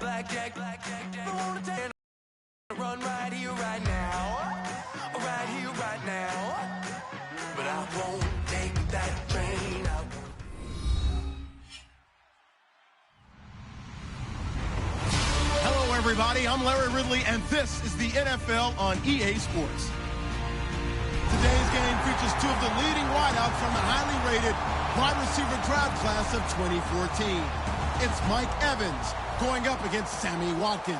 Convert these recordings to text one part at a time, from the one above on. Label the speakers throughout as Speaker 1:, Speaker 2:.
Speaker 1: blackjack. I wanna take a run right here, right now. Right here, right now. But I won't take that train out.
Speaker 2: Hello, everybody. I'm Larry Ridley, and this is the NFL on EA Sports. Today's game features two of the leading wideouts from the highly rated wide receiver draft class of 2014. It's Mike Evans going up against Sammy Watkins.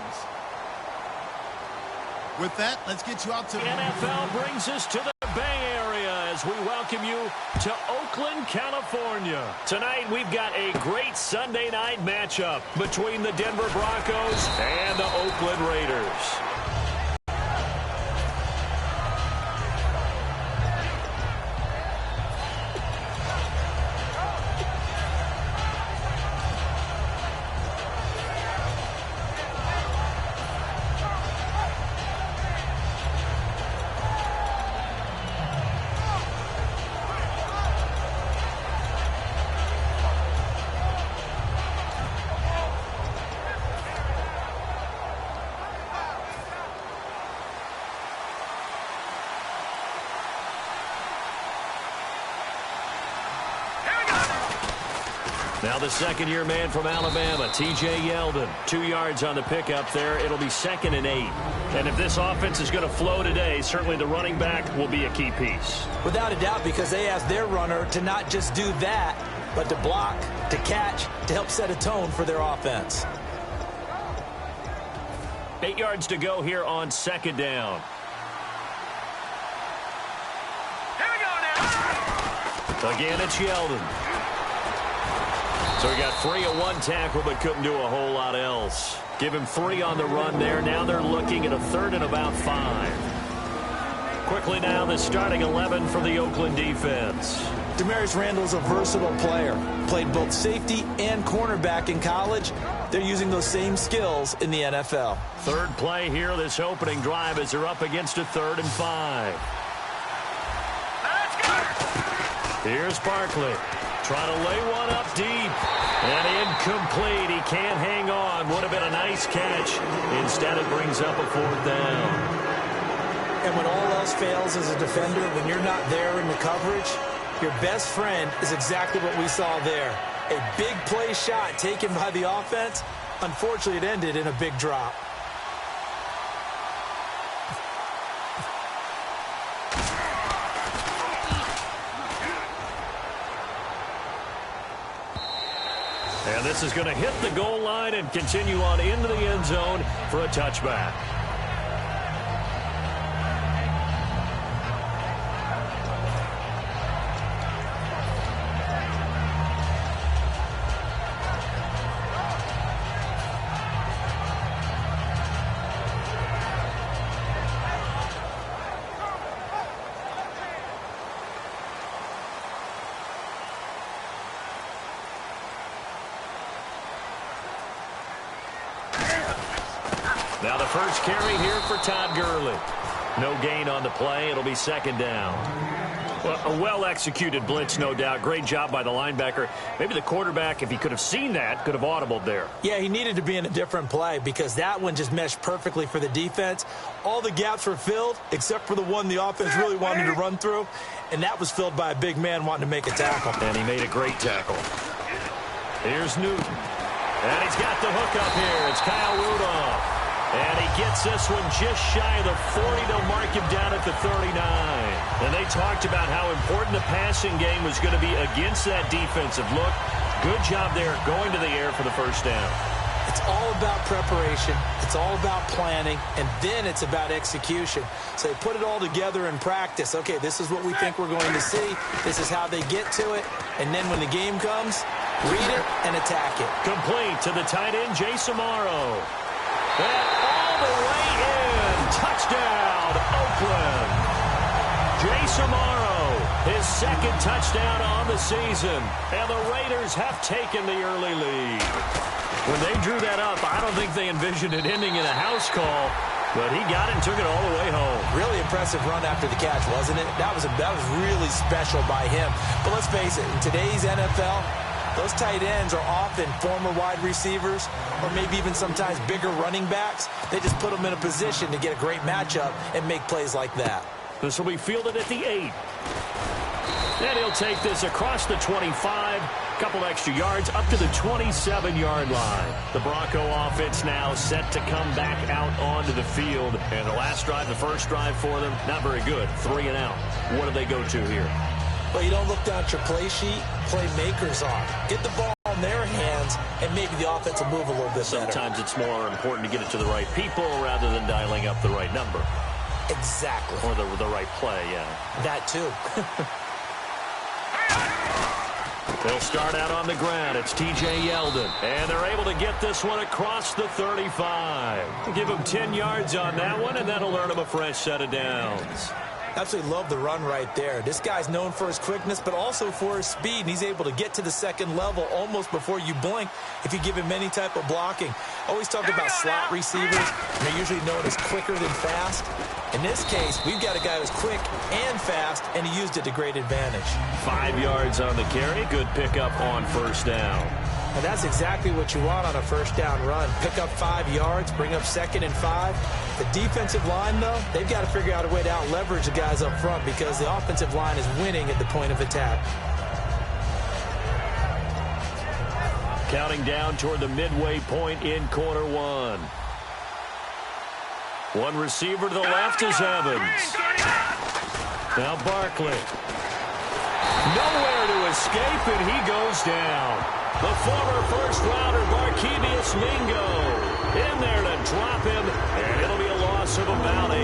Speaker 2: With that, let's get you out to...
Speaker 3: The NFL brings us to the Bay Area as we welcome you to Oakland, California. Tonight, we've got a great Sunday night matchup between the Denver Broncos and the Oakland Raiders. Now the second-year man from Alabama, T.J. Yeldon. 2 yards on the pickup there. It'll be 2nd and 8. And if this offense is going to flow today, certainly the running back will be a key piece.
Speaker 4: Without a doubt, because they asked their runner to not just do that, but to block, to catch, to help set a tone for their offense.
Speaker 3: 8 yards to go here on 2nd down.
Speaker 1: Here we go now.
Speaker 3: Again, it's Yeldon. So he got free of one tackle, but couldn't do a whole lot else. Give him 3 on the run there. Now they're looking at a 3rd and about 5. Quickly now, the starting 11 for the Oakland defense.
Speaker 4: Demarius Randall's a versatile player. Played both safety and cornerback in college. They're using those same skills in the NFL.
Speaker 3: Third play here, this opening drive, as they're up against a 3rd and 5.
Speaker 1: Let's go.
Speaker 3: Here's Barkley. Trying to lay one up deep. And incomplete. He can't hang on. Would have been a nice catch. Instead, it brings up a 4th down.
Speaker 4: And when all else fails as a defender, when you're not there in the coverage, your best friend is exactly what we saw there. A big play shot taken by the offense. Unfortunately, it ended in a big drop.
Speaker 3: And this is going to hit the goal line and continue on into the end zone for a touchback. Now the first carry here for Todd Gurley. No gain on the play. It'll be 2nd down. Well, a well-executed blitz, no doubt. Great job by the linebacker. Maybe the quarterback, if he could have seen that, could have audibled there.
Speaker 4: Yeah, he needed to be in a different play because that one just meshed perfectly for the defense. All the gaps were filled except for the one the offense really wanted to run through, and that was filled by a big man wanting to make a tackle.
Speaker 3: And he made a great tackle. Here's Newton. And he's got the hook up here. It's Kyle Rudolph. And he gets this one just shy of the 40 to mark him down at the 39. And they talked about how important the passing game was going to be against that defensive look. Good job there going to the air for the 1st down.
Speaker 4: It's all about preparation. It's all about planning. And then it's about execution. So they put it all together in practice. Okay, this is what we think we're going to see. This is how they get to it. And then when the game comes, read it and attack it.
Speaker 3: Complete to the tight end, Jay Samaro. And all the way in. Touchdown, Oakland. Jay Samaro, his 2nd touchdown on the season. And the Raiders have taken the early lead. When they drew that up, I don't think they envisioned it ending in a house call. But he got it and took it all the way home.
Speaker 4: Really impressive run after the catch, wasn't it? That was really special by him. But let's face it, in today's NFL, Those tight ends are often former wide receivers or maybe even sometimes bigger running backs. They just put them in a position to get a great matchup and make plays like that.
Speaker 3: This will be fielded at the 8. And he'll take this across the 25, couple extra yards up to the 27-yard line. The Bronco offense now set to come back out onto the field. And the last drive, the first drive for them, not very good. 3 and out. What do they go to here?
Speaker 4: Well, you don't look down at your play sheet. Playmakers are. Get the ball in their hands, and maybe the offense will move a little bit better.
Speaker 3: Sometimes it's more important to get it to the right people rather than dialing up the right number.
Speaker 4: Exactly.
Speaker 3: Or the right play, yeah.
Speaker 4: That too.
Speaker 3: They'll start out on the ground. It's T.J. Yeldon. And they're able to get this one across the 35. Give him 10 yards on that one, and that'll earn him a fresh set of downs.
Speaker 4: Absolutely love the run right there. This guy's known for his quickness, but also for his speed, and he's able to get to the second level almost before you blink if you give him any type of blocking. Always talk about slot receivers, and they're usually known as quicker than fast. In this case, we've got a guy who's quick and fast, and he used it to great advantage. 5
Speaker 3: yards on the carry. Good pickup on first down.
Speaker 4: And that's exactly what you want on a first down run. Pick up 5 yards, bring up 2nd and 5. The defensive line, though, they've got to figure out a way to out-leverage the guys up front because the offensive line is winning at the point of attack.
Speaker 3: Counting down toward the midway point in quarter 1. One receiver to the left is Evans. Now Barkley. Nowhere to escape, and he goes down. The former first-rounder Barkevious Mingo in there to drop him, and it'll be a loss of about 8.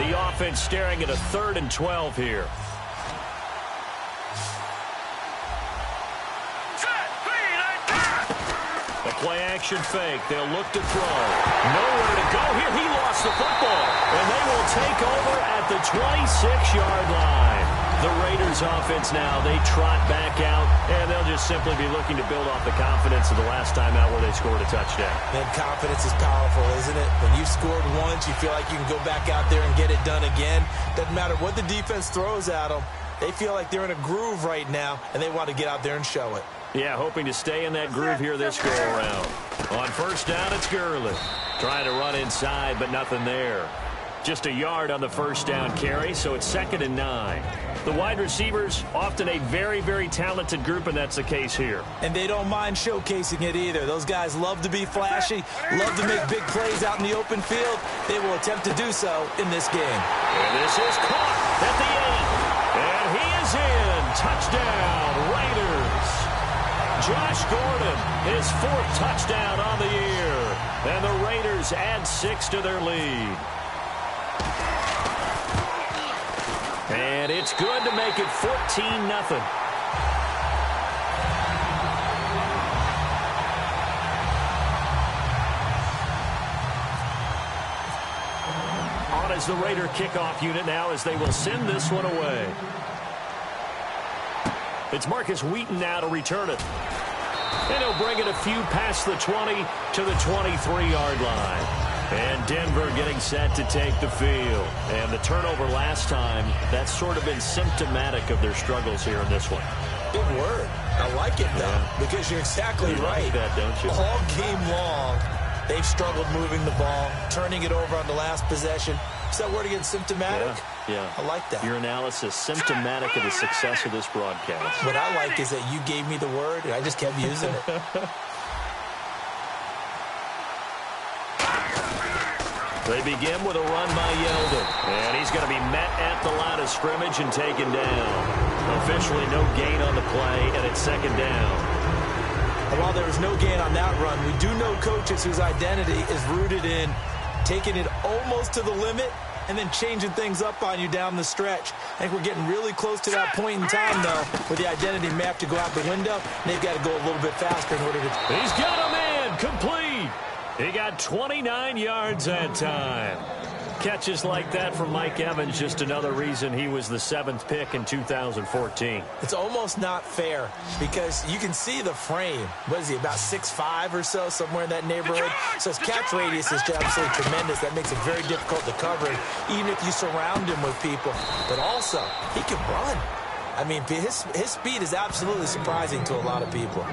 Speaker 3: The offense staring at a 3rd and 12 here. Play-action fake. They'll look to throw. Nowhere to go here. He lost the football. And they will take over at the 26-yard line. The Raiders offense now, they trot back out, and they'll just simply be looking to build off the confidence of the last time out where they scored a touchdown.
Speaker 4: Man, confidence is powerful, isn't it? When you scored once, you feel like you can go back out there and get it done again. Doesn't matter what the defense throws at them. They feel like they're in a groove right now, and they want to get out there and show it.
Speaker 3: Yeah, hoping to stay in that groove here this go-around. On first down, it's Gurley. Trying to run inside, but nothing there. Just a yard on the first down carry, so it's 2nd and 9. The wide receivers, often a very, very talented group, and that's the case here.
Speaker 4: And they don't mind showcasing it either. Those guys love to be flashy, love to make big plays out in the open field. They will attempt to do so in this game.
Speaker 3: And this is caught at the 8. And he is in. Touchdown, Raiders. Josh Gordon, his 4th touchdown on the year. And the Raiders add 6 to their lead. And it's good to make it 14-0. On as the Raider kickoff unit now as they will send this one away. It's Marcus Wheaton now to return it. And he'll bring it a few past the 20 to the 23-yard line. And Denver getting set to take the field. And the turnover last time, that's sort of been symptomatic of their struggles here in this one.
Speaker 4: Good word. I like it, though, because you're exactly right.
Speaker 3: Like that, don't you?
Speaker 4: All game long, they've struggled moving the ball, turning it over on the last possession. Is that word again, symptomatic?
Speaker 3: Yeah.
Speaker 4: I like that.
Speaker 3: Your analysis, symptomatic of the success of this broadcast.
Speaker 4: What I like is that you gave me the word, and I just kept using it.
Speaker 3: They begin with a run by Yeldon. And he's going to be met at the line of scrimmage and taken down. Officially no gain on the play, and it's 2nd down.
Speaker 4: And while there was no gain on that run, we do know coaches whose identity is rooted in taking it almost to the limit and then changing things up on you down the stretch. I think we're getting really close to that point in time, though, where the identity may have to go out the window, and they've got to go a little bit faster in order to...
Speaker 3: He's got a man complete. He got 29 yards that time. catches like that from Mike Evans, just another reason he was the 7th pick in 2014.
Speaker 4: It's almost not fair because you can see the frame. What is he, about 6'5" or so, somewhere in that neighborhood? So his catch radius is absolutely tremendous. That makes it very difficult to cover him, even if you surround him with people. But also, he can run. I mean, his speed is absolutely surprising to a lot of people.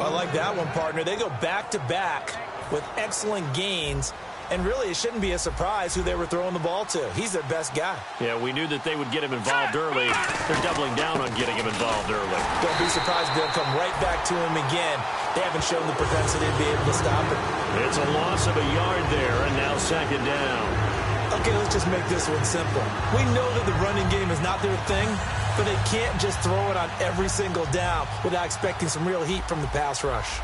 Speaker 4: I like that one, partner. They go back-to-back with excellent gains. And really, it shouldn't be a surprise who they were throwing the ball to. He's their best guy.
Speaker 3: Yeah, we knew that they would get him involved early. They're doubling down on getting him involved early.
Speaker 4: Don't be surprised if they'll come right back to him again. They haven't shown the propensity to be able to stop him.
Speaker 3: It's a loss of a yard there, and now 2nd down.
Speaker 4: Okay, let's just make this one simple. We know that the running game is not their thing, but they can't just throw it on every single down without expecting some real heat from the pass rush.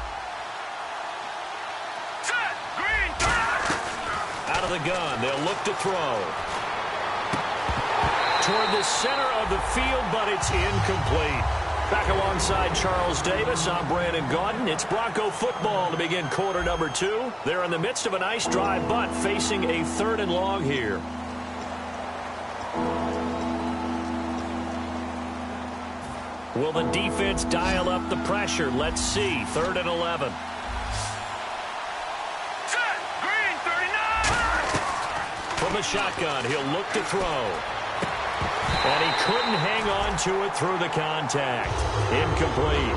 Speaker 3: Out of the gun, they'll look to throw. Toward the center of the field, but it's incomplete. Back alongside Charles Davis, I'm Brandon Gaudin. It's Bronco football to begin quarter number 2. They're in the midst of a nice drive, but facing a 3rd and long here. Will the defense dial up the pressure? Let's see. 3rd and 11. From the shotgun, he'll look to throw. And he couldn't hang on to it through the contact. Incomplete.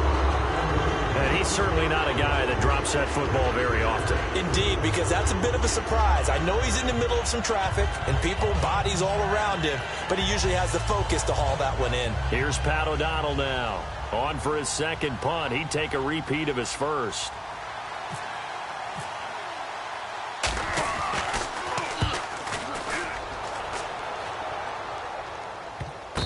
Speaker 3: And he's certainly not a guy that drops that football very often.
Speaker 4: Indeed, because that's a bit of a surprise. I know he's in the middle of some traffic and people, bodies all around him, but he usually has the focus to haul that one in.
Speaker 3: Here's Pat O'Donnell now. On for his 2nd punt. He'd take a repeat of his 1st.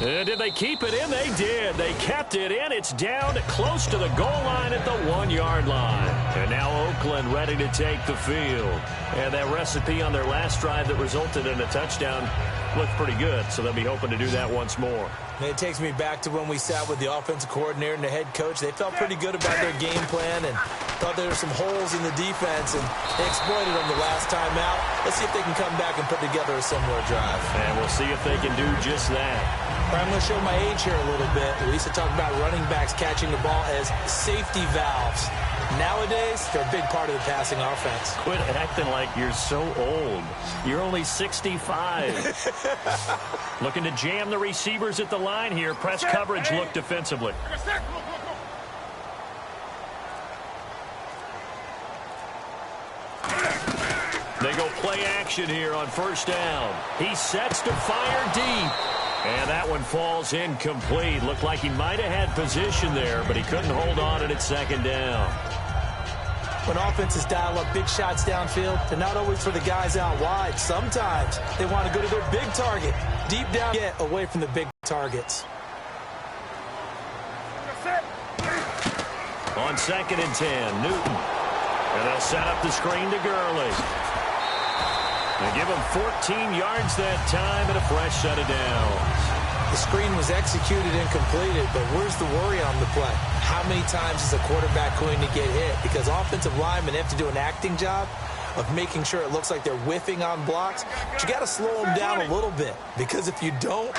Speaker 3: And did they keep it in? They did. They kept it in. It's down close to the goal line at the 1-yard line. And now Oakland ready to take the field. And that recipe on their last drive that resulted in a touchdown looked pretty good, so they'll be hoping to do that once more.
Speaker 4: And it takes me back to when we sat with the offensive coordinator and the head coach. They felt pretty good about their game plan and thought there were some holes in the defense, and they exploited them the last time out. Let's see if they can come back and put together a similar drive.
Speaker 3: And we'll see if they can do just that.
Speaker 4: All right, I'm going to show my age here a little bit. We used to talk about running backs catching the ball as safety valves. Nowadays, they're a big part of the passing offense.
Speaker 3: Quit acting like you're so old. You're only 65. Looking to jam the receivers at the line here. Press coverage look defensively. They go play action here on 1st down. He sets to fire deep. And that one falls incomplete. Looked like he might have had position there, but he couldn't hold on and it's 2nd down.
Speaker 4: When offenses dial up big shots downfield, they're not always for the guys out wide. Sometimes they want to go to their big target. Deep down, get away from the big targets.
Speaker 3: On 2nd and 10, Newton. And they'll set up the screen to Gurley. They give him 14 yards that time and a fresh set of downs.
Speaker 4: The screen was executed and completed, but where's the worry on the play? How many times is a quarterback going to get hit? Because offensive linemen have to do an acting job of making sure it looks like they're whiffing on blocks. But you got to slow them down a little bit, because if you don't,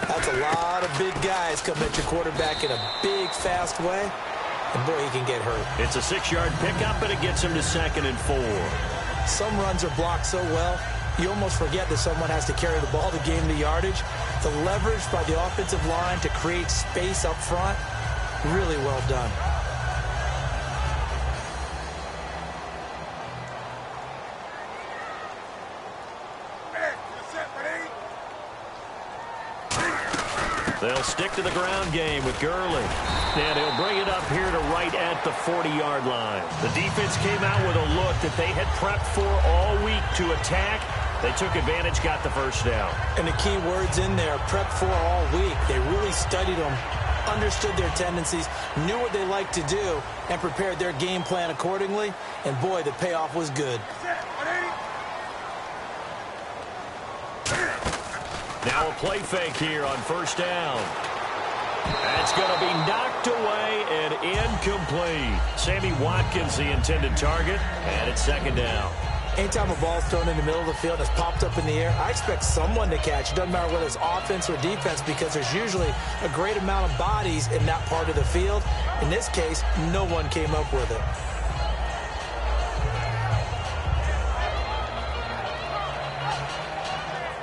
Speaker 4: that's a lot of big guys coming at your quarterback in a big, fast way. And boy, he can get hurt.
Speaker 3: It's a 6-yard pickup, and it gets him to 2nd and 4.
Speaker 4: Some runs are blocked so well, you almost forget that someone has to carry the ball to gain the yardage. The leverage by the offensive line to create space up front, really well done.
Speaker 3: They'll stick to the ground game with Gurley. And he'll bring it up here to right at the 40-yard line. The defense came out with a look that they had prepped for all week to attack. They took advantage, got the 1st down.
Speaker 4: And the key words in there, prep for all week. They really studied them, understood their tendencies, knew what they liked to do, and prepared their game plan accordingly. And boy, the payoff was good.
Speaker 3: Now a play fake here on 1st down. That's going to be knocked away and incomplete. Sammy Watkins, the intended target, and it's 2nd down.
Speaker 4: Anytime a ball's thrown in the middle of the field and it's popped up in the air, I expect someone to catch. It doesn't matter whether it's offense or defense because there's usually a great amount of bodies in that part of the field. In this case, no one came up with it.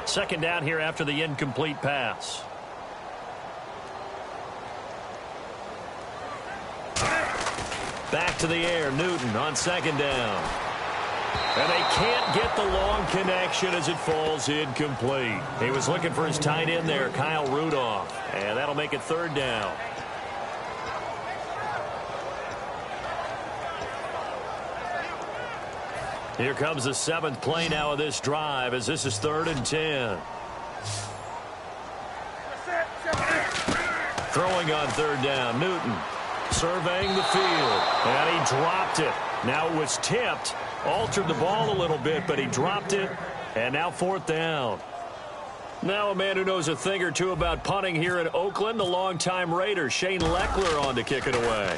Speaker 3: Second down here after the incomplete pass. Back to the air, Newton on second down. And they can't get the long connection as it falls incomplete. He was looking for his tight end there, Kyle Rudolph. And that'll make it third down. Here comes the 7th play now of this drive as this is 3rd and 10. Throwing on 3rd down, Newton surveying the field. And he dropped it. Now it was tipped. Altered the ball a little bit, but he dropped it. And now 4th down. Now a man who knows a thing or two about punting here in Oakland, the longtime Raider, Shane Leckler, on to kick it away.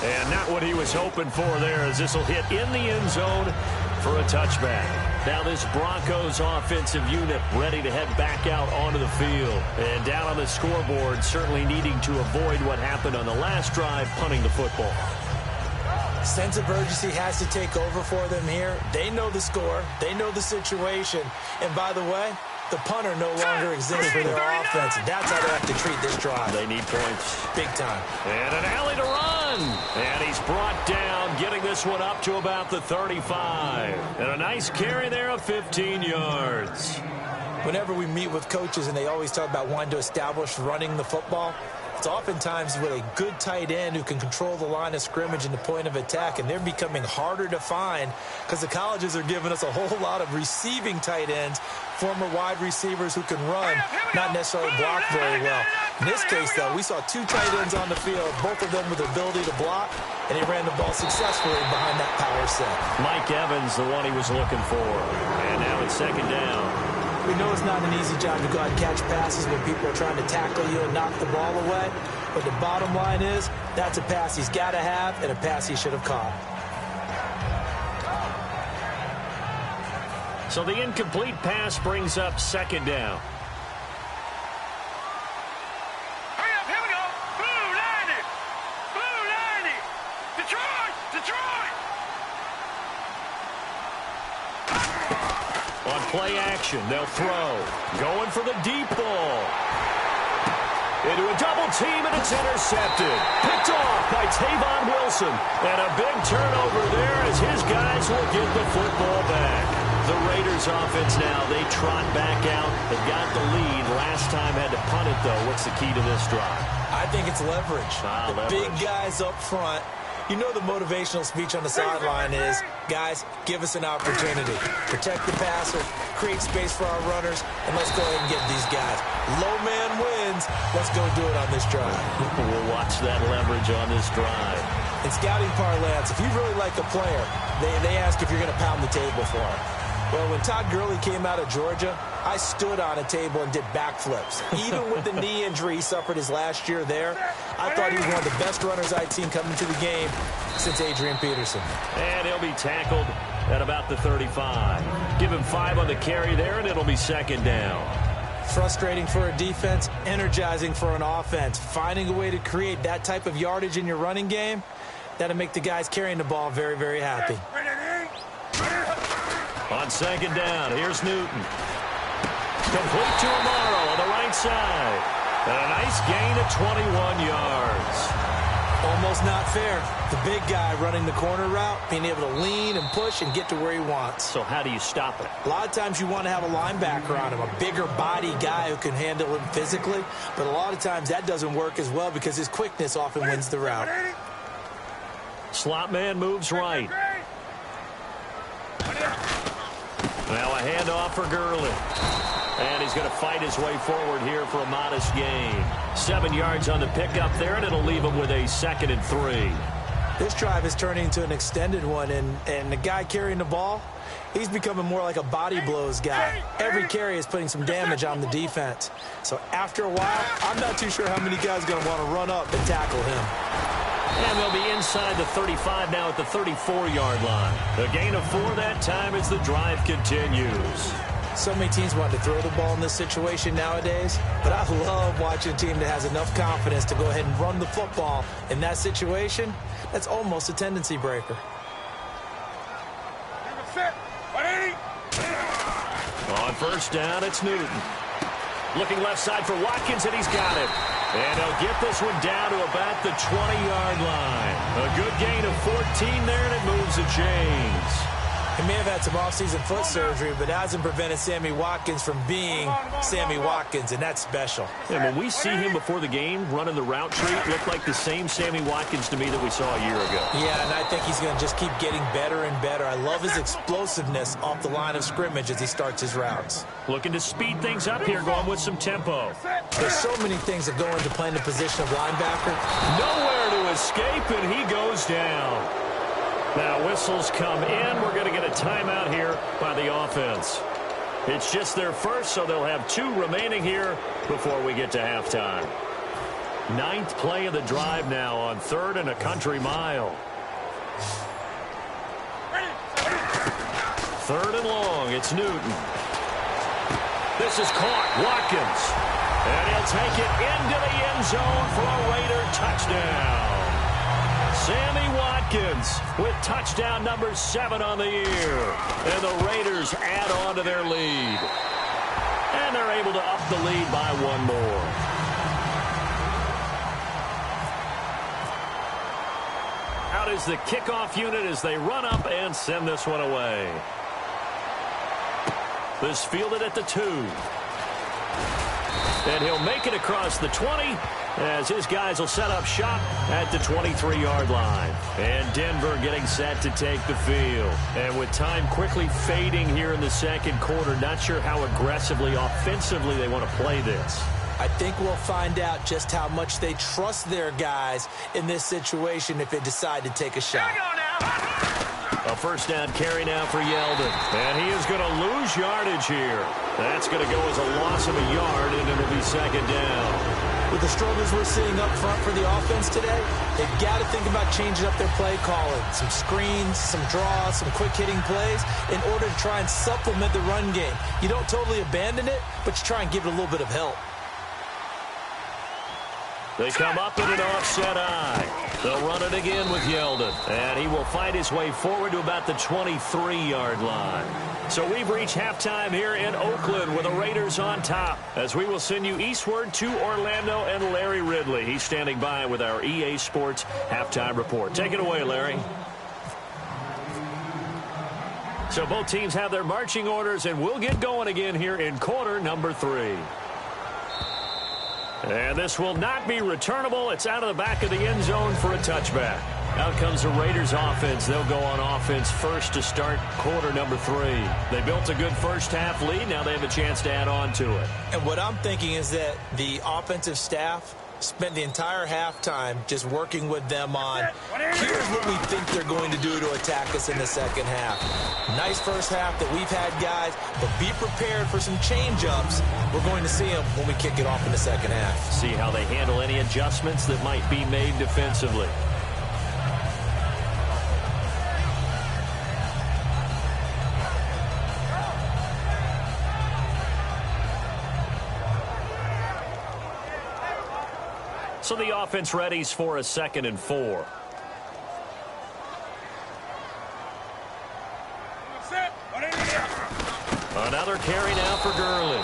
Speaker 3: And not what he was hoping for there, as this will hit in the end zone for a touchback. Now this Broncos offensive unit ready to head back out onto the field. And down on the scoreboard, certainly needing to avoid what happened on the last drive, punting the football.
Speaker 4: Sense of urgency has to take over for them here. They know the score. They know the situation. And by the way, the punter no longer exists for their offense. That's how they have to treat this drive.
Speaker 3: They need points.
Speaker 4: Big time.
Speaker 3: And an alley to run. And he's brought down, getting this one up to about the 35. And a nice carry there of 15 yards.
Speaker 4: Whenever we meet with coaches and they always talk about wanting to establish running the football, it's oftentimes with a good tight end who can control the line of scrimmage and the point of attack, and they're becoming harder to find because the colleges are giving us a whole lot of receiving tight ends, former wide receivers who can run, not necessarily block very well. In this case, though, we saw 2 tight ends on the field, both of them with the ability to block, and he ran the ball successfully behind that power set.
Speaker 3: Mike Evans, the one he was looking for. And now it's 2nd down.
Speaker 4: We know it's not an easy job to go out and catch passes when people are trying to tackle you and knock the ball away. But the bottom line is, that's a pass he's got to have and a pass he should have caught.
Speaker 3: So the incomplete pass brings up 2nd down.
Speaker 1: Hurry up, here we go. Blue 90. Blue 90. Detroit, Detroit.
Speaker 3: On play action, they'll throw. Going for the deep ball. Into a double team, and it's intercepted. Picked off by Tavon Wilson. And a big turnover there as his guys will get the football back. The Raiders offense now, they trot back out. They've got the lead. Last time had to punt it, though. What's the key to this drive?
Speaker 4: I think it's leverage.
Speaker 3: Leverage.
Speaker 4: Big guys up front. You know the motivational speech on the sideline is, guys, give us an opportunity. Protect the passer, create space for our runners, and let's go ahead and get these guys. Low man wins. Let's go do it on this drive.
Speaker 3: We'll watch that leverage on this drive.
Speaker 4: In scouting parlance, if you really like a player, they ask if you're going to pound the table for him. Well, when Todd Gurley came out of Georgia, I stood on a table and did backflips. Even with the knee injury he suffered his last year there, I thought he was one of the best runners I'd seen come into the game since Adrian Peterson.
Speaker 3: And he'll be tackled at about the 35. Give him 5 on the carry there, and it'll be 2nd down.
Speaker 4: Frustrating for a defense, energizing for an offense. Finding a way to create that type of yardage in your running game, that'll make the guys carrying the ball very, very happy.
Speaker 3: On 2nd down, here's Newton. Complete to Amaro on the right side. And a nice gain of 21 yards.
Speaker 4: Almost not fair. The big guy running the corner route, being able to lean and push and get to where he wants.
Speaker 3: So how do you stop it?
Speaker 4: A lot of times you want to have a linebacker on him, a bigger body guy who can handle him physically. But a lot of times that doesn't work as well because his quickness often wins the route.
Speaker 3: Slot man moves right. Now a handoff for Gurley. And he's going to fight his way forward here for a modest gain. 7 yards on the pickup there, and it'll leave him with a 2nd and 3.
Speaker 4: This drive is turning into an extended one, and the guy carrying the ball, he's becoming more like a body blows guy. Every carry is putting some damage on the defense. So after a while, I'm not too sure how many guys are going to want to run up and tackle him.
Speaker 3: And they'll be inside the 35 now at the 34-yard line. A gain of 4 that time as the drive continues.
Speaker 4: So many teams want to throw the ball in this situation nowadays, but I love watching a team that has enough confidence to go ahead and run the football. In that situation, that's almost a tendency breaker.
Speaker 3: On first down, it's Newton. Looking left side for Watkins, and he's got it. And he'll get this one down to about the 20-yard line. A good gain of 14 there, and it moves the chains.
Speaker 4: He may have had some offseason foot surgery, but that hasn't prevented Sammy Watkins from being Sammy Watkins, and that's special.
Speaker 3: And when we see him before the game running the route tree, it looked like the same Sammy Watkins to me that we saw a year ago.
Speaker 4: Yeah, and I think he's going to just keep getting better and better. I love his explosiveness off the line of scrimmage as he starts his routes.
Speaker 3: Looking to speed things up here, going with some tempo.
Speaker 4: There's so many things that go into playing the position of linebacker.
Speaker 3: Nowhere to escape, and he goes down. Now, whistles come in. We're going to get a timeout here by the offense. It's just their first, so they'll have 2 remaining here before we get to halftime. 9th play of the drive now on 3rd and a country mile. 3rd and long. It's Newton. This is caught. Watkins. And he'll take it into the end zone for a Raider touchdown. Sammy Watkins with touchdown number 7 on the year. And the Raiders add on to their lead. And they're able to up the lead by 1 more. Out is the kickoff unit as they run up and send this one away. This fielded at the 2. And he'll make it across the 20 as his guys will set up shop at the 23-yard line. And Denver getting set to take the field. And with time quickly fading here in the second quarter, not sure how aggressively, offensively they want to play this.
Speaker 4: I think we'll find out just how much they trust their guys in this situation if they decide to take a shot.
Speaker 3: A first down carry now for Yeldon. And he is going to lose yardage here. That's going to go as a loss of a yard, and it'll be second down.
Speaker 4: With the struggles we're seeing up front for the offense today, they've got to think about changing up their play calling. Some screens, some draws, some quick-hitting plays in order to try and supplement the run game. You don't totally abandon it, but you try and give it a little bit of help.
Speaker 3: They come up in an offset eye. They'll run it again with Yeldon. And he will find his way forward to about the 23-yard line. So we've reached halftime here in Oakland with the Raiders on top. As we will send you eastward to Orlando and Larry Ridley. He's standing by with our EA Sports halftime report. Take it away, Larry. So both teams have their marching orders, and we'll get going again here in quarter number 3. And this will not be returnable. It's out of the back of the end zone for a touchback. Out comes the Raiders offense. They'll go on offense first to start quarter number 3. They built a good first half lead. Now they have a chance to add on to it.
Speaker 4: And what I'm thinking is that the offensive staff spent the entire halftime just working with them on, here's what we think they're going to do to attack us in the second half. Nice first half that we've had, guys, but be prepared for some change-ups. We're going to see them when we kick it off in the second half.
Speaker 3: See how they handle any adjustments that might be made defensively. So the offense readies for a 2nd and 4. Another carry now for Gurley.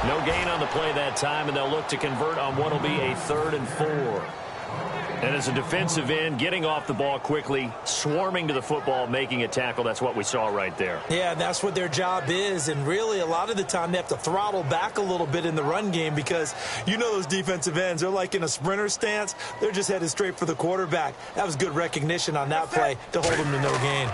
Speaker 3: No gain on the play that time, and they'll look to convert on what will be a 3rd and 4. And as a defensive end, getting off the ball quickly, swarming to the football, making a tackle, that's what we saw right there.
Speaker 4: Yeah, that's what their job is, and really a lot of the time they have to throttle back a little bit in the run game because you know those defensive ends, they're like in a sprinter stance. They're just headed straight for the quarterback. That was good recognition on that play to hold them to no gain.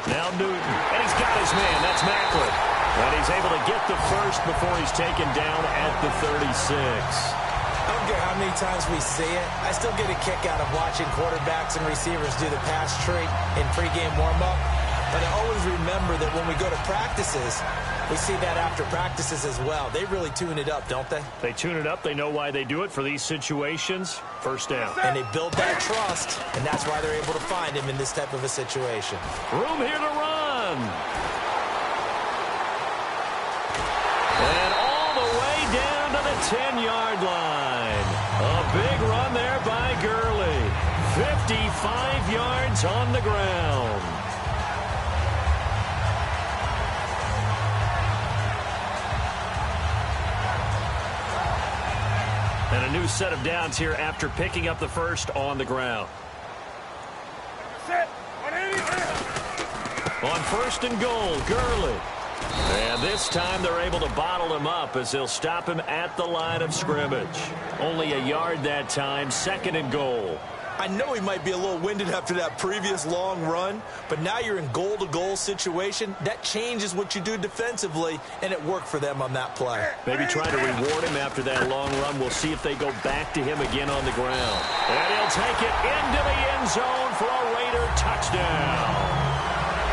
Speaker 3: Now Newton, and he's got his man. That's Macklin. And he's able to get the first before he's taken down at the 36.
Speaker 4: I don't care how many times we see it. I still get a kick out of watching quarterbacks and receivers do the pass tree in pregame warm-up. But I always remember that when we go to practices, We see that after practices as well. They really tune it up, don't they?
Speaker 3: They tune it up. They know why they do it for these situations. First down.
Speaker 4: And they build that trust, and that's why they're able to find him in this type of a situation.
Speaker 3: Room here to run. And all the way down to the 10-yard line. A big run there by Gurley. 55 yards on the ground. And a new set of downs here after picking up the first on the ground. On first and goal, Gurley. And this time they're able to bottle him up as they'll stop him at the line of scrimmage. Only a yard that time, second and goal.
Speaker 4: I know he might be a little winded after that previous long run, but now you're in goal-to-goal situation. That changes what you do defensively, and it worked for them on that play.
Speaker 3: Maybe try to reward him after that long run. We'll see if they go back to him again on the ground. And he'll take it into the end zone for a Raider touchdown.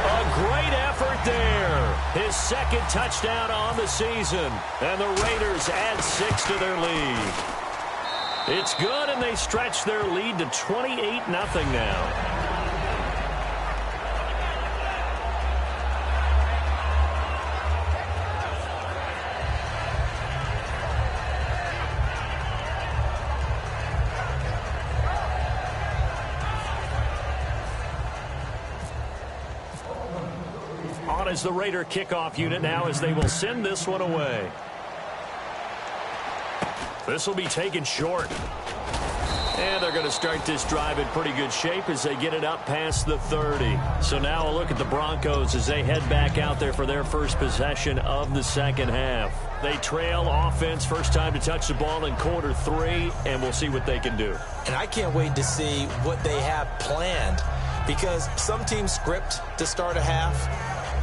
Speaker 3: A great effort there. His second touchdown on the season. And the Raiders add 6 to their lead. It's good, and they stretch their lead to 28-0 now. On is the Raider kickoff unit now as they will send this one away. This will be taken short. And they're going to start this drive in pretty good shape as they get it up past the 30. So now a look at the Broncos as they head back out there for their first possession of the second half. They trail offense, first time to touch the ball in quarter 3, and we'll see what they can do.
Speaker 4: And I can't wait to see what they have planned, because some teams script to start a half.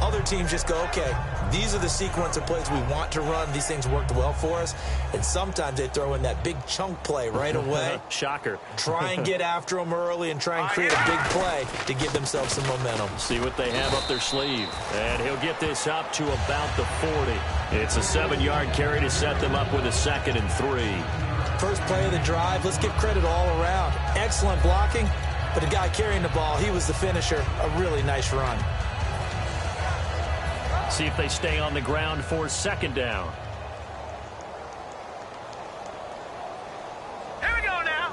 Speaker 4: Other teams just go, okay, these are the sequence of plays we want to run. These things worked well for us. And sometimes they throw in that big chunk play right away.
Speaker 3: Shocker. Try
Speaker 4: and get after them early and try and create a big play to give themselves some momentum.
Speaker 3: See what they have up their sleeve. And he'll get this up to about the 40. It's a 7-yard carry to set them up with a 2nd and 3.
Speaker 4: First play of the drive. Let's give credit all around. Excellent blocking. But the guy carrying the ball, he was the finisher. A really nice run.
Speaker 3: See if they stay on the ground for second down.
Speaker 1: Here we go now.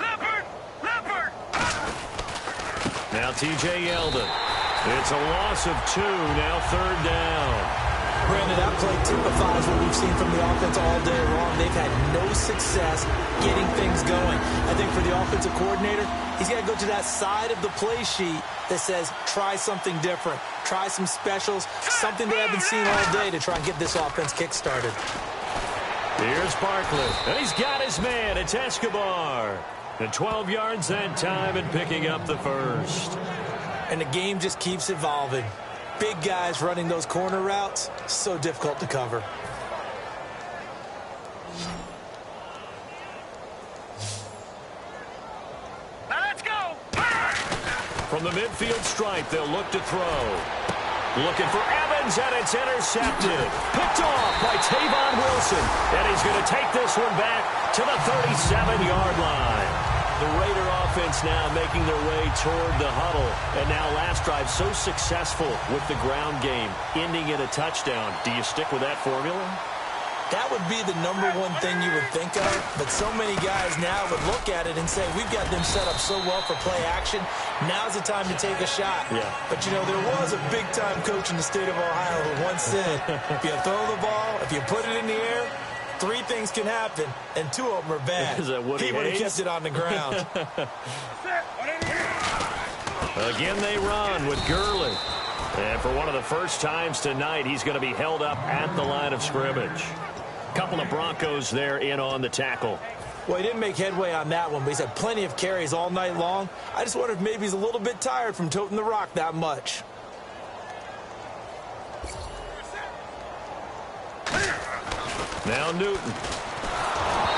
Speaker 1: Leopard.
Speaker 3: Now T.J. Yeldon. It's a loss of 2. Now third down.
Speaker 4: Brandon, that play typifies what we've seen from the offense all day long. They've had no success getting things going. I think for the offensive coordinator, he's got to go to that side of the play sheet that says try something different. Try some specials, something they haven't seen all day to try and get this offense kick-started.
Speaker 3: Here's Barkley, and he's got his man. It's Escobar. And 12 yards that time and picking up the first.
Speaker 4: And the game just keeps evolving. Big guys running those corner routes, so difficult to cover.
Speaker 1: Now let's go.
Speaker 3: From the midfield stripe, they'll look to throw. Looking for Evans, and it's intercepted. Picked off by Tavon Wilson. And he's going to take this one back to the 37-yard line. The Raider offense now making their way toward the huddle. And now last drive so successful with the ground game, ending in a touchdown. Do you stick with that formula?
Speaker 4: That would be the number one thing you would think of, but so many guys now would look at it and say, we've got them set up so well for play action. Now's the time to take a shot.
Speaker 3: Yeah.
Speaker 4: But, you know, there was a big-time coach in the state of Ohio who once said, if you throw the ball, if you put it in the air, 3 things can happen, and 2 of them are bad.
Speaker 3: Is that Woody
Speaker 4: He would have
Speaker 3: Hayes?
Speaker 4: kept it on the ground.
Speaker 3: Again, they run with Gurley. And for one of the first times tonight, he's going to be held up at the line of scrimmage. Couple of Broncos there in on the tackle.
Speaker 4: Well, he didn't make headway on that one, but he's had plenty of carries all night long. I just wonder if maybe he's a little bit tired from toting the rock that much.
Speaker 3: Now Newton.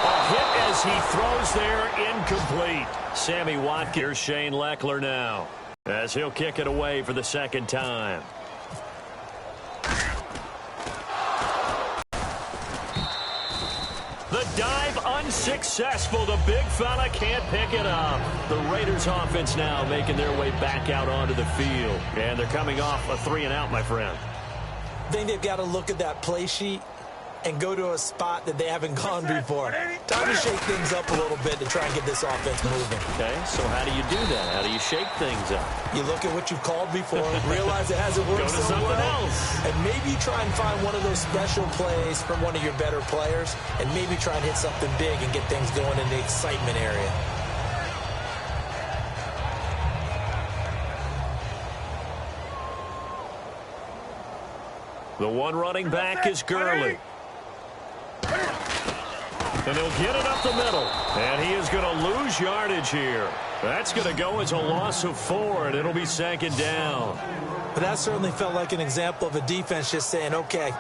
Speaker 3: A hit as he throws there, incomplete. Sammy Watkins, Shane Leckler now, as he'll kick it away for the second time. successful. The big fella can't pick it up. The Raiders offense now making their way back out onto the field. And they're coming off a 3-and-out, my friend.
Speaker 4: I think they've got to look at that play sheet and go to a spot that they haven't gone before. Time to shake things up a little bit to try and get this offense moving.
Speaker 3: Okay, so how do you do that? How do you shake things up?
Speaker 4: You look at what you've called before, realize it hasn't worked so well, and maybe try and find one of those special plays from one of your better players, and maybe try and hit something big and get things going in the excitement area.
Speaker 3: The one running back is Gurley. And he'll get it up the middle. And he is going to lose yardage here. That's going to go as a loss of 4, and it'll be 2nd down.
Speaker 4: But that certainly felt like an example of a defense just saying, okay,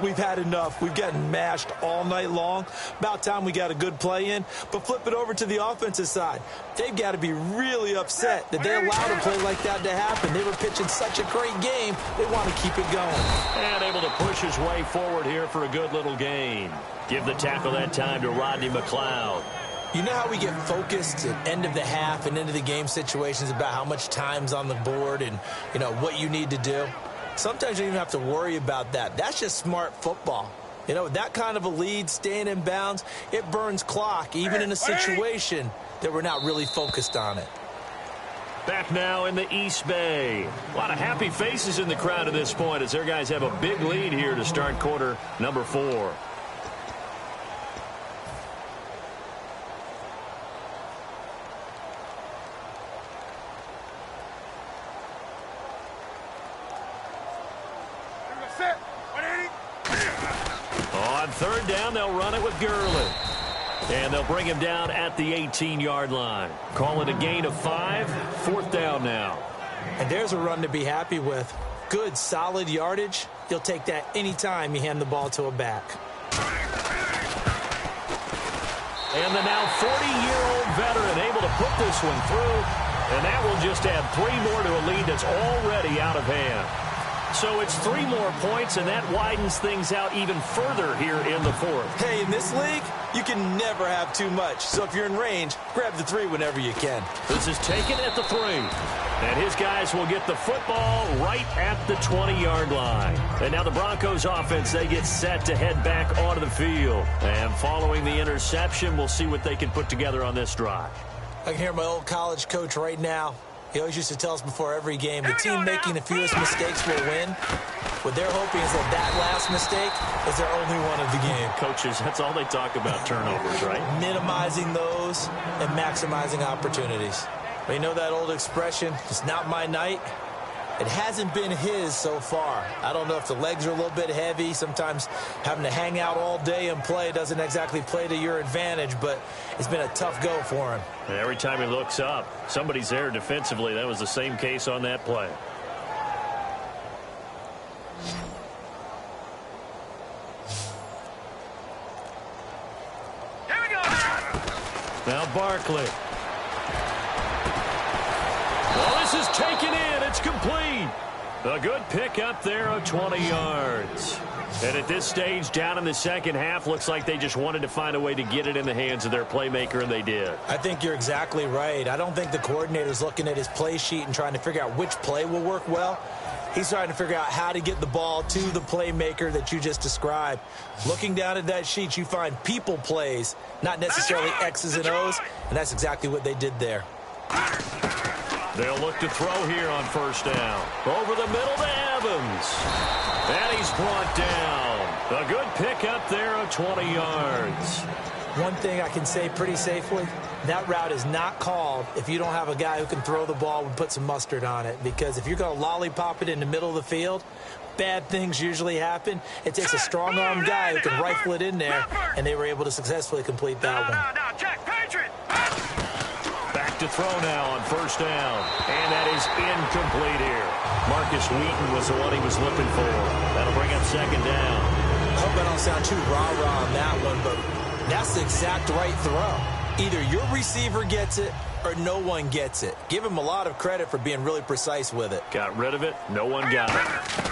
Speaker 4: we've had enough. We've gotten mashed all night long. About time we got a good play in. But flip it over to the offensive side. They've got to be really upset that they allowed a play like that to happen. They were pitching such a great game, they want to keep it going.
Speaker 3: And able to push his way forward here for a good little gain. Give the tackle that time to Rodney McLeod.
Speaker 4: You know how we get focused at end of the half and into the game situations about how much time's on the board and, you know, what you need to do? Sometimes you don't even have to worry about that. That's just smart football. You know, with that kind of a lead, staying in bounds, it burns clock, even in a situation that we're not really focused on it.
Speaker 3: Back now in the East Bay. A lot of happy faces in the crowd at this point as their guys have a big lead here to start quarter number 4. On 3rd down, they'll run it with Gurley. And they'll bring him down at the 18-yard line. Call it a gain of 5. 4th down now.
Speaker 4: And there's a run to be happy with. Good, solid yardage. You'll take that anytime you hand the ball to a back.
Speaker 3: And the now 40-year-old veteran able to put this one through. And that will just add 3 more to a lead that's already out of hand. So it's 3 more points, and that widens things out even further here in the 4th.
Speaker 4: Hey, in this league, you can never have too much. So if you're in range, grab the 3 whenever you can.
Speaker 3: This is taken at the 3. And his guys will get the football right at the 20-yard line. And now the Broncos offense, they get set to head back onto the field. And following the interception, we'll see what they can put together on this drive.
Speaker 4: I can hear my old college coach right now. He always used to tell us before every game, the team making the fewest mistakes will win. What they're hoping is that last mistake is their only one of the game.
Speaker 3: Coaches, that's all they talk about, turnovers, right?
Speaker 4: Minimizing those and maximizing opportunities. But you know that old expression, it's not my night? It hasn't been his so far. I don't know if the legs are a little bit heavy. Sometimes having to hang out all day and play doesn't exactly play to your advantage, but it's been a tough go for him.
Speaker 3: And every time he looks up, somebody's there defensively. That was the same case on that play.
Speaker 1: Here we go.
Speaker 3: Now Barkley. Well, this is taken in. It's complete. A good pick up there of 20 yards. And at this stage, down in the second half, looks like they just wanted to find a way to get it in the hands of their playmaker, and they did.
Speaker 4: I think you're exactly right. I don't think the coordinator's looking at his play sheet and trying to figure out which play will work well. He's trying to figure out how to get the ball to the playmaker that you just described. Looking down at that sheet, you find people plays, not necessarily X's and O's, and that's exactly what they did there.
Speaker 3: They'll look to throw here on 1st down. Over the middle to Evans. And he's brought down. A good pick up there of 20 yards.
Speaker 4: One thing I can say pretty safely, that route is not called if you don't have a guy who can throw the ball and put some mustard on it. Because if you're going to lollipop it in the middle of the field, bad things usually happen. It takes a strong-arm guy who can rifle it in there, and they were able to successfully complete that one.
Speaker 1: Now, Jack Patriot.
Speaker 3: Back to throw now on 1st down. And that is incomplete here. Marcus Wheaton was the one he was looking for. That'll bring up 2nd down.
Speaker 4: I hope I don't sound too rah-rah on that one, but that's the exact right throw. Either your receiver gets it or no one gets it. Give him a lot of credit for being really precise with it.
Speaker 3: Got rid of it. No one got it.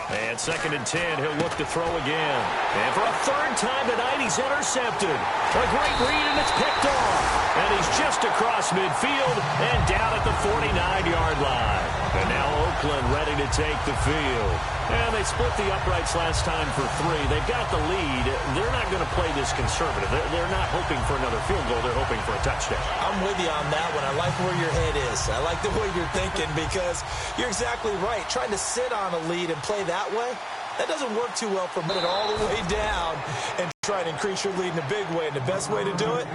Speaker 3: And 2nd and 10, he'll look to throw again. And for a 3rd time tonight, he's intercepted. A great read, and it's picked off. And he's just across midfield and down at the 49-yard line. And now Oakland ready to take the field. And they split the uprights last time for 3. They've got the lead. They're not going to play this conservative. They're not hoping for another field goal. They're hoping for a touchdown.
Speaker 4: I'm with you on that one. I like where your head is. I like the way you're thinking because you're exactly right. Trying to sit on a lead and play that way, that doesn't work too well for it all the way down and try to increase your lead in a big way. And the best way to do it,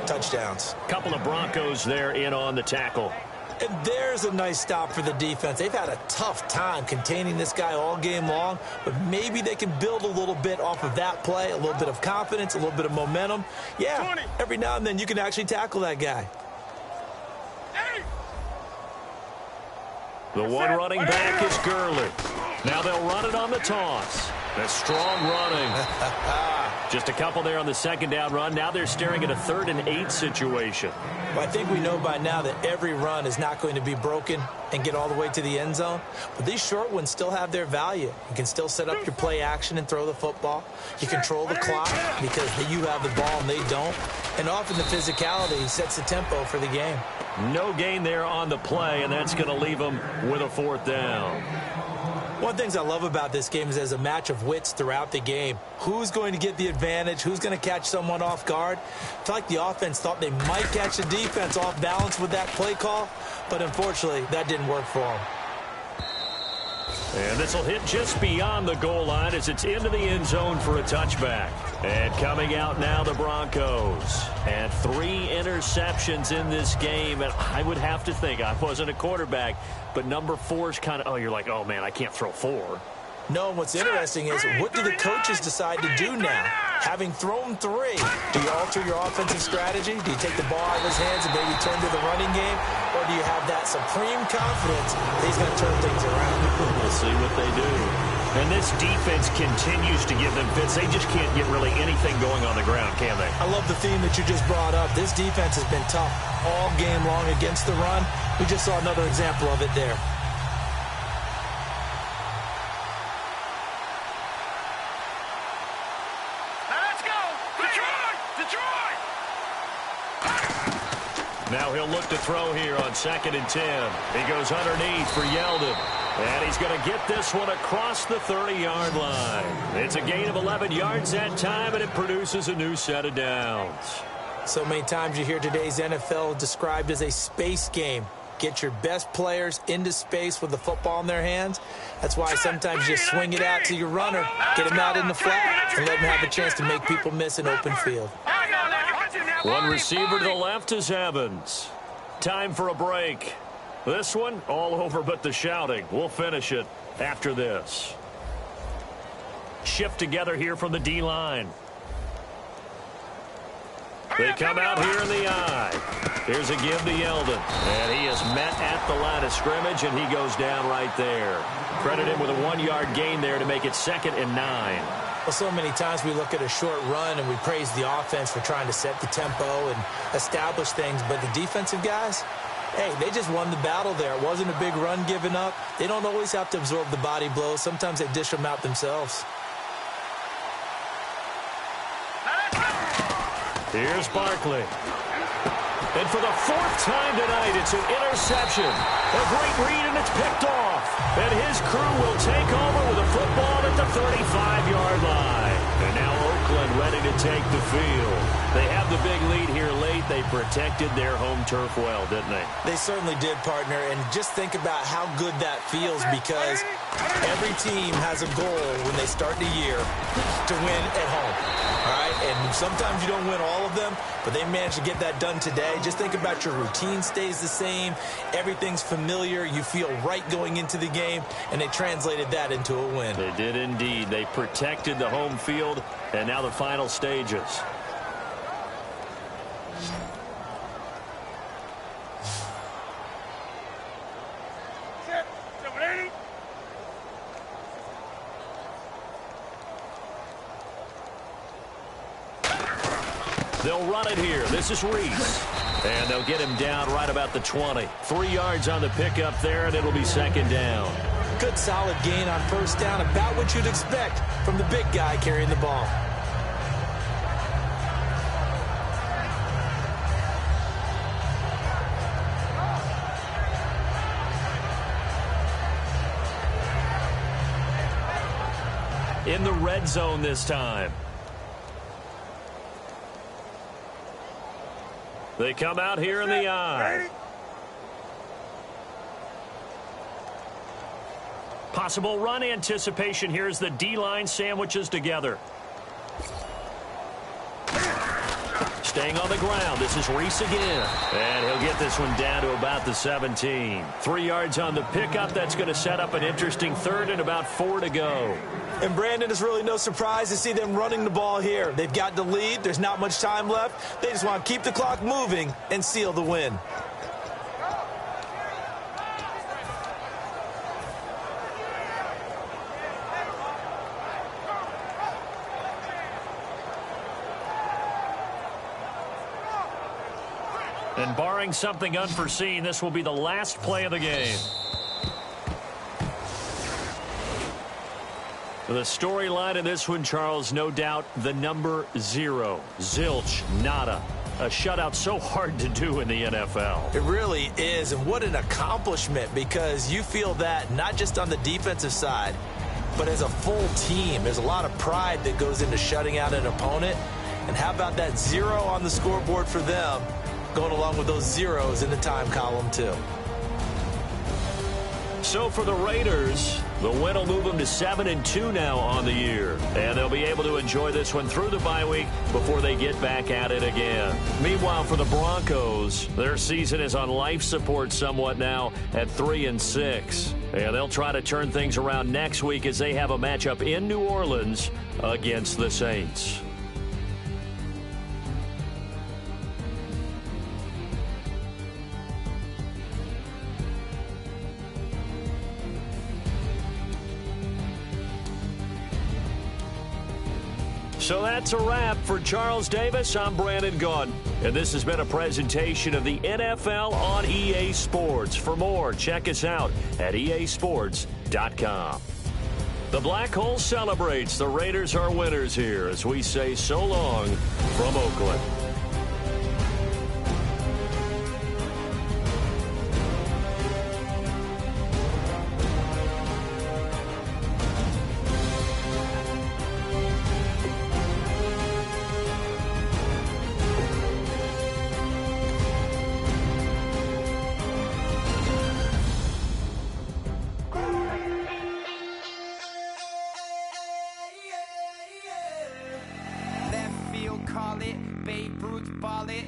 Speaker 4: touchdowns.
Speaker 3: Couple of Broncos there in on the tackle.
Speaker 4: And there's a nice stop for the defense. They've had a tough time containing this guy all game long, but maybe they can build a little bit off of that play, a little bit of confidence, a little bit of momentum. Yeah, every now and then you can actually tackle that guy.
Speaker 3: The one running back is Gurley. Now they'll run it on the toss. That's strong running. Just a couple there on the 2nd down run. Now they're staring at a 3rd and 8 situation.
Speaker 4: Well, I think we know by now that every run is not going to be broken and get all the way to the end zone. But these short ones still have their value. You can still set up your play action and throw the football. You control the clock because you have the ball and they don't. And often the physicality sets the tempo for the game.
Speaker 3: No gain there on the play, and that's going to leave them with a 4th down.
Speaker 4: One of the things I love about this game is there's a match of wits throughout the game. Who's going to get the advantage? Who's going to catch someone off guard? I feel like the offense thought they might catch the defense off balance with that play call, but unfortunately, that didn't work for them.
Speaker 3: And this will hit just beyond the goal line as it's into the end zone for a touchback. And coming out now, the Broncos. And 3 interceptions in this game. And I would have to think, I wasn't a quarterback, but number 4 is kind of, oh, you're like, oh, man, I can't throw 4.
Speaker 4: No, what's interesting is what do the coaches decide to do now? Having thrown 3, do you alter your offensive strategy? Do you take the ball out of his hands and maybe turn to the running game? Or do you have that supreme confidence that he's going to turn things around?
Speaker 3: We'll see what they do. And this defense continues to give them fits. They just can't get really anything going on the ground, can they?
Speaker 4: I love the theme that you just brought up. This defense has been tough all game long against the run. We just saw another example of it there.
Speaker 3: Now he'll look to throw here on 2nd and 10. He goes underneath for Yeldon. And he's going to get this one across the 30-yard line. It's a gain of 11 yards that time, and it produces a new set of downs.
Speaker 4: So many times you hear today's NFL described as a space game. Get your best players into space with the football in their hands. That's why sometimes you swing it out to your runner, get him out in the flat, and let him have a chance to make people miss an open field.
Speaker 3: One receiver to the left is Evans. Time for a break. This one, all over but the shouting. We'll finish it after this. Shift together here from the D-line. They come out here in the eye. Here's a give to Yeldon. And he is met at the line of scrimmage, and he goes down right there. Credit him with a 1-yard gain there to make it 2nd and 9.
Speaker 4: Well, so many times we look at a short run and we praise the offense for trying to set the tempo and establish things, but the defensive guys, hey, they just won the battle there. It wasn't a big run given up. They don't always have to absorb the body blows. Sometimes they dish them out themselves.
Speaker 3: Here's Barkley. And for the 4th time tonight, it's an interception. A great read, and it's picked off. And his crew will take over with a football at the 35-yard line. And now Oakland ready to take the field. They have the big lead here late. They protected their home turf well, didn't they?
Speaker 4: They certainly did, partner. And just think about how good that feels because every team has a goal when they start the year to win at home. All right, and sometimes you don't win all of them, but they managed to get that done today. Just think about your routine stays the same. Everything's familiar. You feel right going into the game, and they translated that into a win.
Speaker 3: They did indeed. They protected the home field, and now the final stages. They'll run it here. This is Reese. And they'll get him down right about the 20. 3 yards on the pickup there, and it'll be 2nd down.
Speaker 4: Good solid gain on first down, about what you'd expect from the big guy carrying the ball.
Speaker 3: In the red zone this time. They come out here in the eye. Possible run anticipation here as the D-line sandwiches together. Staying on the ground, this is Reese again. And he'll get this one down to about the 17. 3 yards on the pickup. That's going to set up an interesting third and about 4 to go.
Speaker 4: And Brandon, is really no surprise to see them running the ball here. They've got the lead. There's not much time left. They just want to keep the clock moving and seal the win.
Speaker 3: And barring something unforeseen, this will be the last play of the game. The storyline in this one, Charles, no doubt the number 0. Zilch, nada. A shutout so hard to do in the NFL.
Speaker 4: It really is, and what an accomplishment, because you feel that not just on the defensive side, but as a full team. There's a lot of pride that goes into shutting out an opponent. And how about that 0 on the scoreboard for them, going along with those zeros in the time column too.
Speaker 3: So for the Raiders, the win will move them to 7-2 now on the year. And they'll be able to enjoy this one through the bye week before they get back at it again. Meanwhile, for the Broncos, their season is on life support somewhat now at 3-6. And they'll try to turn things around next week as they have a matchup in New Orleans against the Saints. So that's a wrap. For Charles Davis, I'm Brandon Gaudin. And this has been a presentation of the NFL on EA Sports. For more, check us out at easports.com. The Black Hole celebrates. The Raiders are winners here as we say so long from Oakland.
Speaker 5: Call it, Babe Ruth ball it.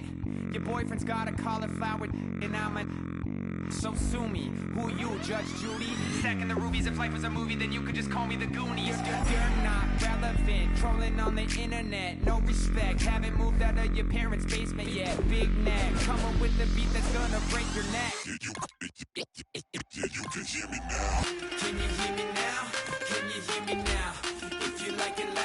Speaker 5: Your boyfriend's got a cauliflower and I'm so sue me. Who you, Judge Judy? Stacking the rubies. If life was a movie, then you could just call me the Goonies. You're not relevant, trolling on the internet. No respect, haven't moved out of your parents' basement yet. Big neck, coming with the beat that's gonna break your neck. You can hear me now. Can you hear me now? Can you hear me now? If you like it